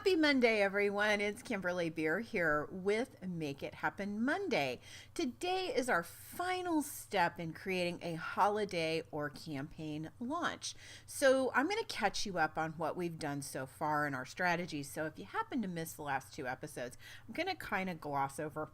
Happy Monday, everyone. It's Kimberly Beer here with Make It Happen Monday. Today is our final step in creating a holiday or campaign launch. So I'm going to catch you up on what we've done so far in our strategies. So if you happen to miss the last two episodes, I'm going to kind of gloss over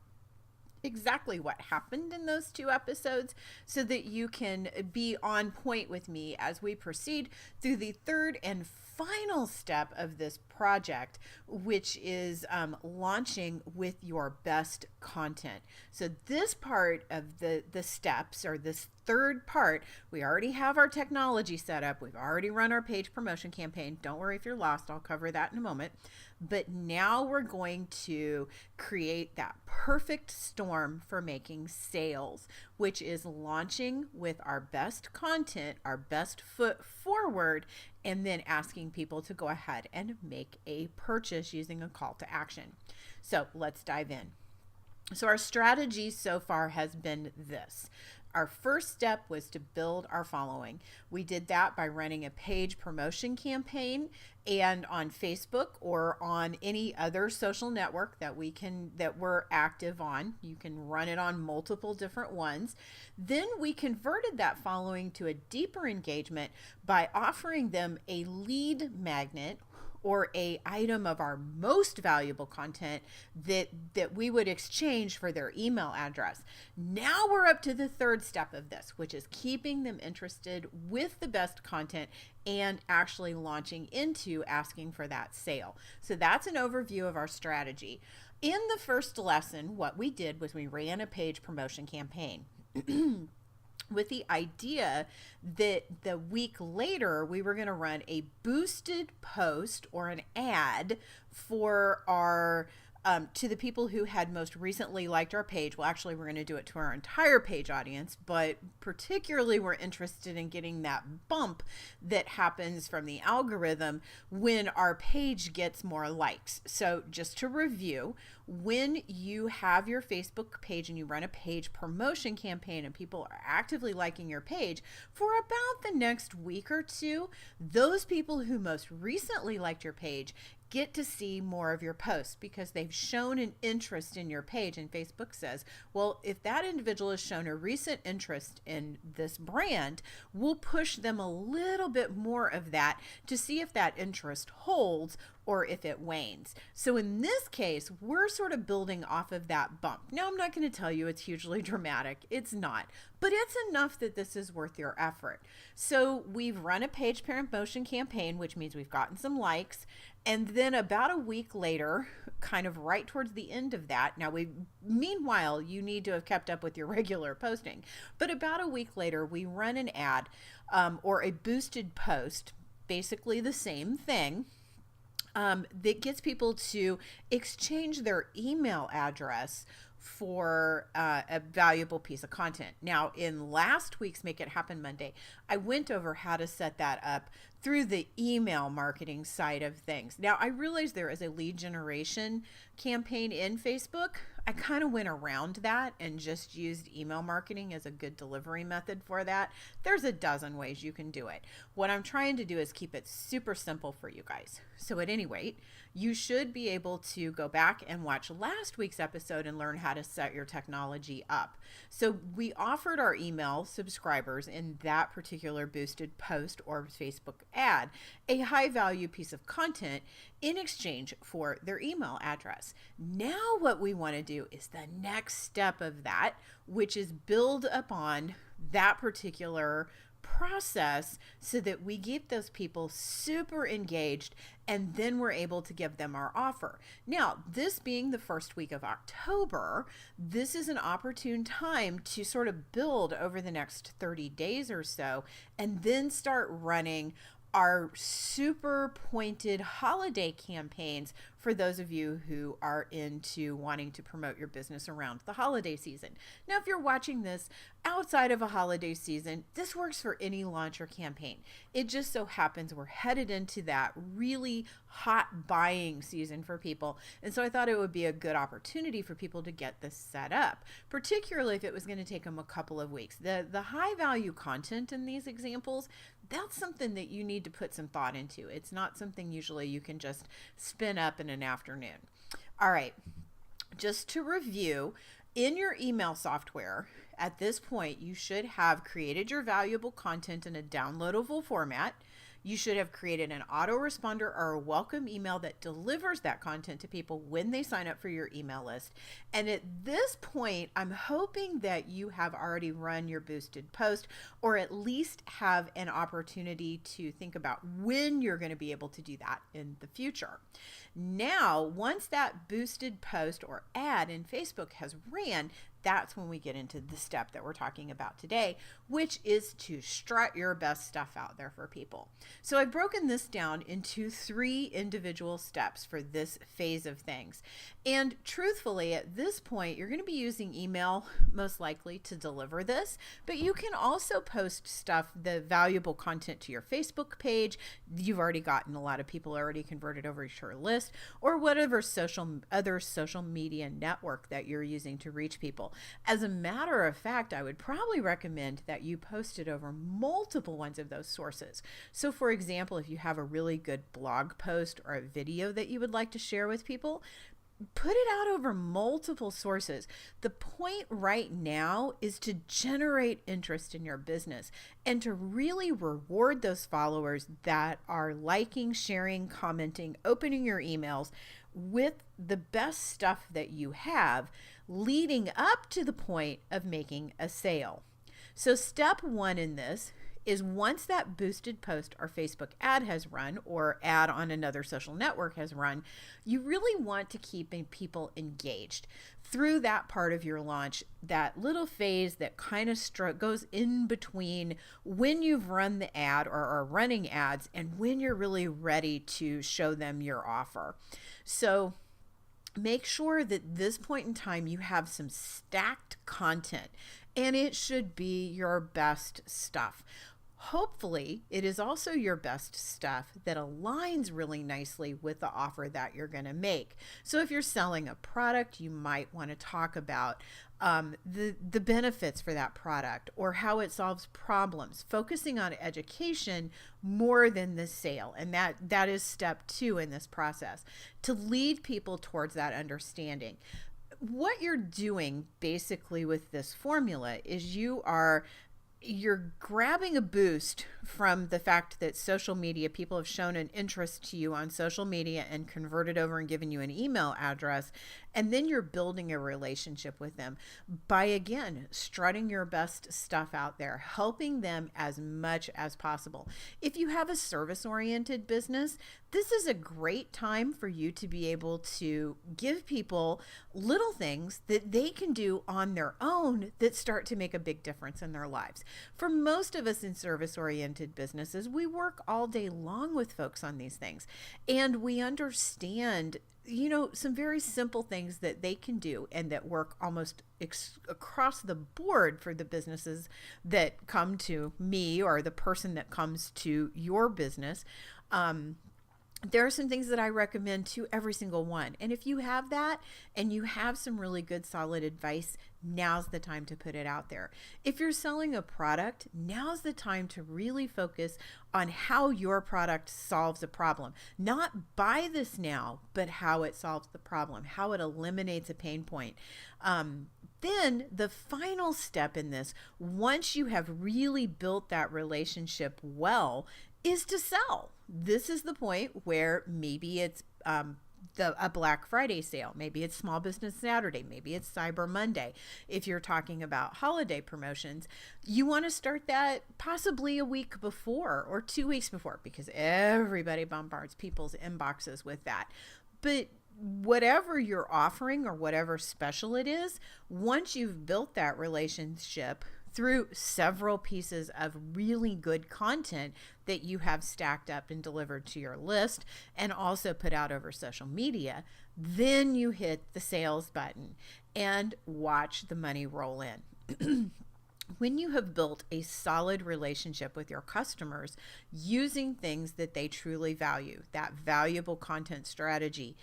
exactly what happened in those two episodes so that you can be on point with me as we proceed through the third and final step of this project, which is launching with your best content. So this part of the steps, or this third part, we already have our technology set up. We've already run our page promotion campaign. Don't worry if you're lost. I'll cover that in a moment. But now we're going to create that perfect storm for making sales, which is launching with our best content, our best foot forward, and then asking people to go ahead and make a purchase using a call to action. So let's dive in. So our strategy so far has been this. Our first step was to build our following. We did that by running a page promotion campaign and on Facebook or on any other social network that we're active on. You can run it on multiple different ones. Then we converted that following to a deeper engagement by offering them a lead magnet or a item of our most valuable content that we would exchange for their email address. Now we're up to the third step of this, which is keeping them interested with the best content and actually launching into asking for that sale. So that's an overview of our strategy. In the first lesson, what we did was we ran a page promotion campaign. With the idea that the week later we were going to run a boosted post or an ad for our to the people who had most recently liked our page. Well, actually, we're going to do it to our entire page audience, but particularly we're interested in getting that bump that happens from the algorithm when our page gets more likes. So just to review, when you have your Facebook page and you run a page promotion campaign and people are actively liking your page, for about the next week or two, those people who most recently liked your page get to see more of your posts because they've shown an interest in your page. And Facebook says, well, if that individual has shown a recent interest in this brand, we'll push them a little bit more of that to see if that interest holds or if it wanes. So in this case, we're sort of building off of that bump. Now, I'm not going to tell you it's hugely dramatic. It's not, but it's enough that this is worth your effort. So we've run a page promotion campaign, which means we've gotten some likes. And then about a week later, kind of right towards the end of that, meanwhile, you need to have kept up with your regular posting. But about a week later, we run an ad or a boosted post, basically the same thing, that gets people to exchange their email address for a valuable piece of content. Now, in last week's Make It Happen Monday, I went over how to set that up through the email marketing side of things. Now, I realize there is a lead generation campaign in Facebook. I kind of went around that and just used email marketing as a good delivery method for that. There's a dozen ways you can do it. What I'm trying to do is keep it super simple for you guys. So at any rate, you should be able to go back and watch last week's episode and learn how to set your technology up. So we offered our email subscribers in that particular boosted post or Facebook ad a high value piece of content in exchange for their email address. Now what we want to do is the next step of that, which is build upon that particular process so that we keep those people super engaged and then we're able to give them our offer. Now, this being the first week of October, this is an opportune time to sort of build over the next 30 days or so and then start running our super pointed holiday campaigns for those of you who are into wanting to promote your business around the holiday season. Now, if you're watching this outside of a holiday season, this works for any launch or campaign. It just so happens we're headed into that really hot buying season for people. And so I thought it would be a good opportunity for people to get this set up, particularly if it was going to take them a couple of weeks. The high value content in these examples, that's something that you need to put some thought into. It's not something usually you can just spin up in an afternoon. All right, just to review, in your email software, at this point, you should have created your valuable content in a downloadable format. You should have created an autoresponder or a welcome email that delivers that content to people when they sign up for your email list. And at this point, I'm hoping that you have already run your boosted post, or at least have an opportunity to think about when you're going to be able to do that in the future. Now, once that boosted post or ad in Facebook has ran, that's when we get into the step that we're talking about today, which is to strut your best stuff out there for people. So I've broken this down into 3 individual steps for this phase of things. And truthfully, at this point, you're going to be using email most likely to deliver this, but you can also post stuff, the valuable content, to your Facebook page. You've already gotten a lot of people already converted over to your list, or whatever other social media network that you're using to reach people. As a matter of fact, I would probably recommend that you post it over multiple ones of those sources. So for example, if you have a really good blog post or a video that you would like to share with people, put it out over multiple sources. The point right now is to generate interest in your business and to really reward those followers that are liking, sharing, commenting, opening your emails with the best stuff that you have, leading up to the point of making a sale. So step 1 in this is, once that boosted post or Facebook ad has run, or ad on another social network has run, you really want to keep people engaged through that part of your launch, that little phase that kind of goes in between when you've run the ad or are running ads and when you're really ready to show them your offer. So make sure that this point in time you have some stacked content, and it should be your best stuff. Hopefully, it is also your best stuff that aligns really nicely with the offer that you're going to make. So if you're selling a product, you might want to talk about the benefits for that product or how it solves problems, focusing on education more than the sale. And that is step 2 in this process, to lead people towards that understanding. What you're doing basically with this formula is you're grabbing a boost from the fact that social media, people have shown an interest to you on social media and converted over and given you an email address. And then you're building a relationship with them by, again, strutting your best stuff out there, helping them as much as possible. If you have a service-oriented business, this is a great time for you to be able to give people little things that they can do on their own that start to make a big difference in their lives. For most of us in service-oriented businesses, we work all day long with folks on these things, and we understand some very simple things that they can do and that work almost across the board for the businesses that come to me or the person that comes to your business. There are some things that I recommend to every single one. And if you have that and you have some really good solid advice, now's the time to put it out there. If you're selling a product, now's the time to really focus on how your product solves a problem. Not buy this now, but how it solves the problem, how it eliminates a pain point. Then the final step in this, once you have really built that relationship well, is to sell. This is the point where maybe it's a Black Friday sale, maybe it's Small Business Saturday, maybe it's Cyber Monday. If you're talking about holiday promotions, you want to start that possibly a week before or 2 weeks before, because everybody bombards people's inboxes with that. But whatever you're offering or whatever special it is, once you've built that relationship through several pieces of really good content that you have stacked up and delivered to your list and also put out over social media. Then you hit the sales button and watch the money roll in. When you have built a solid relationship with your customers using things that they truly value, that valuable content strategy,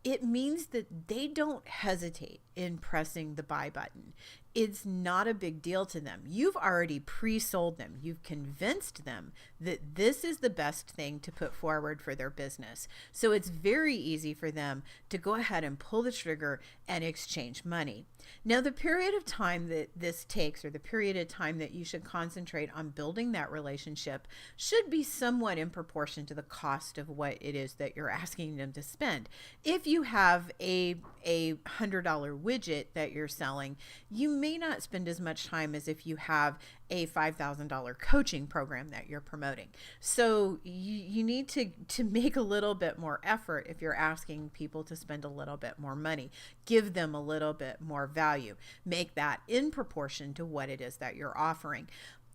it means that they don't hesitate in pressing the buy button. It's not a big deal to them. You've already pre-sold them. You've convinced them that this is the best thing to put forward for their business. So it's very easy for them to go ahead and pull the trigger and exchange money. Now, the period of time that this takes, or the period of time that you should concentrate on building that relationship, should be somewhat in proportion to the cost of what it is that you're asking them to spend. If you have a $100 widget that you're selling, you may not spend as much time as if you have a $5,000 coaching program that you're promoting. So you need to make a little bit more effort if you're asking people to spend a little bit more money. Give them a little bit more value. Make that in proportion to what it is that you're offering.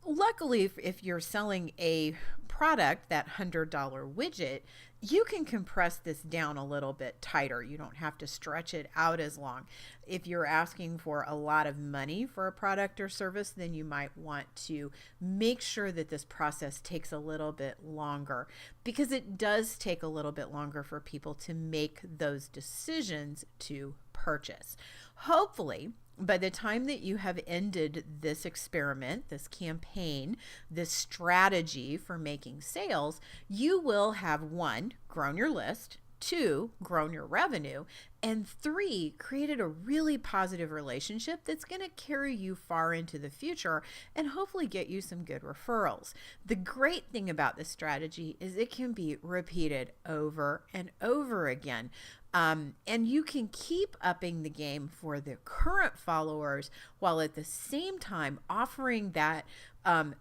Luckily, if you're selling a product, that $100 widget, you can compress this down a little bit tighter. You don't have to stretch it out as long. If you're asking for a lot of money for a product or service, then you might want to make sure that this process takes a little bit longer, because it does take a little bit longer for people to make those decisions to purchase. Hopefully, by the time that you have ended this experiment, this campaign, this strategy for making sales, you will have 1, grown your list, 2, grown your revenue, and 3, created a really positive relationship that's going to carry you far into the future and hopefully get you some good referrals. The great thing about this strategy is it can be repeated over and over again. And you can keep upping the game for the current followers while at the same time offering that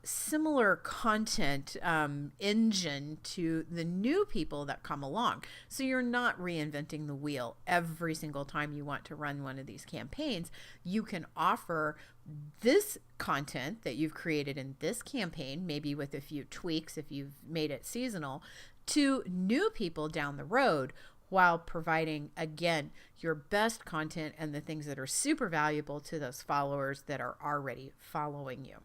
similar content engine to the new people that come along. So you're not reinventing the wheel every single time you want to run one of these campaigns. You can offer this content that you've created in this campaign, maybe with a few tweaks if you've made it seasonal, to new people down the road, while providing, again, your best content and the things that are super valuable to those followers that are already following you.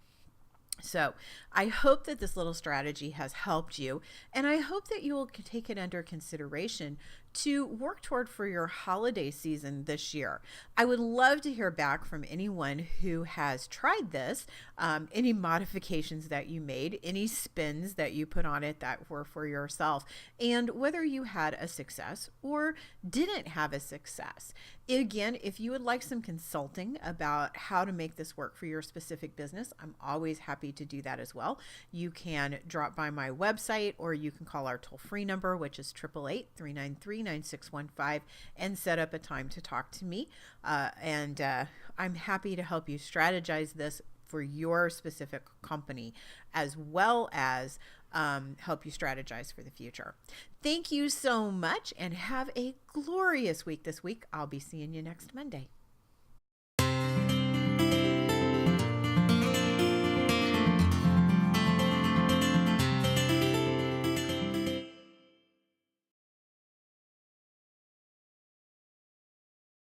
So I hope that this little strategy has helped you, and I hope that you will take it under consideration to work toward for your holiday season this year. I would love to hear back from anyone who has tried this, any modifications that you made, any spins that you put on it that were for yourself, and whether you had a success or didn't have a success. Again, if you would like some consulting about how to make this work for your specific business, I'm always happy to do that as well. You can drop by my website, or you can call our toll-free number, which is 888-393-9615, and set up a time to talk to me. I'm happy to help you strategize this for your specific company, as well as help you strategize for the future. Thank you so much, and have a glorious week this week. I'll be seeing you next Monday.